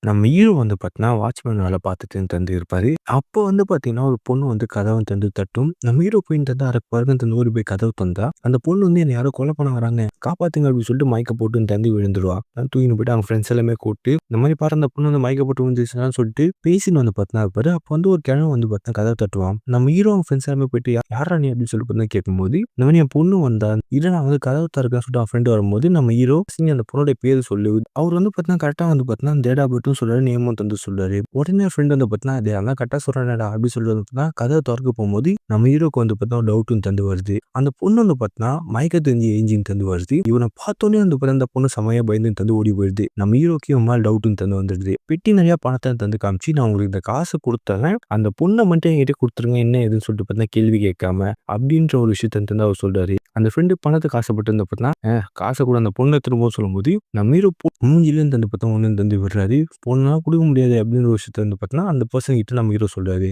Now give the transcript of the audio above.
நம்ம ஹீரோ வந்து பார்த்தீங்கன்னா, வாட்ச்மேன் வேல பார்த்துட்டு தந்து இருப்பாரு. அப்போ வந்து பார்த்தீங்கன்னா, ஒரு பொண்ணு வந்து கதவ வந்து தட்டும். நம்ம ஹீரோ போய் தந்தா அர பருன்னு ஓடி போய் கதவு தொறந்தா, அந்த பொண்ணு வந்து என்ன யாரோ கொலை பண்ண வராங்க. காப்பாத்துங்க அப்படின்னு சொல்லிட்டு மயக்கம் போட்டு தந்தி விழுந்துருவா. தூக்கின்னு போயிட்டு அவங்க ஃப்ரெண்ட்ஸ் எல்லாமே கூப்ட்டு, இந்த மாரி பாரு அந்த பொண்ணு வந்து மயக்கம் போட்டு விழுந்துருச்சுன்னு சொல்லிட்டு பேசின்னு வந்து பார்த்தீங்கன்னா இருப்பாரு. அப்போ வந்து ஒரு கிழவன் வந்து பார்த்தீங்கன்னா கதவ தட்டுவான். நம்ம ஹீரோ அவங்க ஃப்ரெண்ட்ஸ் எல்லாமே போயிட்டு யார்ரா நீ அப்படின்னு சொல்லி பார்த்தீங்கன்னா கேட்கும்போது, இந்த மாரி என் பொண்ணு வந்தா. இல்ல நான் வந்து கதவு திறக்கிறேன்னு சொல்லிட்டு அவன் ஃப்ரெண்ட் வரும்போது, நம்ம ஹீரோ அந்த பொண்ணுடைய பேரு சொல்லு. அவர் வந்து பார்த்தீங்கன்னா கரெக்ட்டா வந்து பார்த்தீங்கன்னா, டேட் ஆஃப் பர்த்தும் சொல்றாரு, நேமும் தந்து சொல்றாரு. உடனே ஃப்ரெண்ட் வந்து பார்த்தீங்கன்னா, "டேய் அதான் கரெக்ட்டா சொல்றானேடா" அப்படின்னு சொல்லி வந்து பார்த்தீங்கன்னா, கதவ தொறக்க போம்போது, நம்ம ஹீரோக்கு வந்து பார்த்தீங்கன்னா டவுட்டும் தந்து வருது. அந்த பொண்ணு வந்து பார்த்தீங்கன்னா, மயக்கத்துல எஞ்சின்னு தந்து வருது. இவன பார்த்தோனே வந்து பார்த்தீங்கன்னா, அந்த பொண்ணு செமையா பயந்து தந்து ஓடி போயிடுது. நம்ம ஹீரோக்கு இவன் மேல டவுட்டும் தந்து வந்துடுது. பெட்டி நெறைய பணத்த தந்து காமிச்சு, "நான் உங்களுக்கு இந்த காசு குடுத்துர்றேன். அந்த பொண்ண மட்டும் என்கிட்ட குடுத்துருங்க. என்ன ஏதுன்னு சொல்லிட்டு பார்த்தீங்கன்னா, கேள்வி கேட்காம" அப்படின்ற ஒரு விஷயத்த வந்து அவர் சொல்றாரு. அந்த ஃப்ரெண்ட் பணத்துக்கு ஆசைப்பட்டு வந்து பார்த்தீங்கன்னா, காச குடு அந்த பொண்ண எடுத்துட்டு போ சொல்லும்போது, நம்ம ஹீரோ மூஞ்சிலேருந்து வந்து பார்த்தா ஒண்ணும் தந்து விடுறாரு. பொண்ணுலாம் குடுக்க முடியாது அப்படின்ற ஒரு விஷயத்த வந்து பார்த்தீங்கன்னா, அந்த பெர்சன் கிட்ட நம்ம ஹீரோ சொல்றாரு.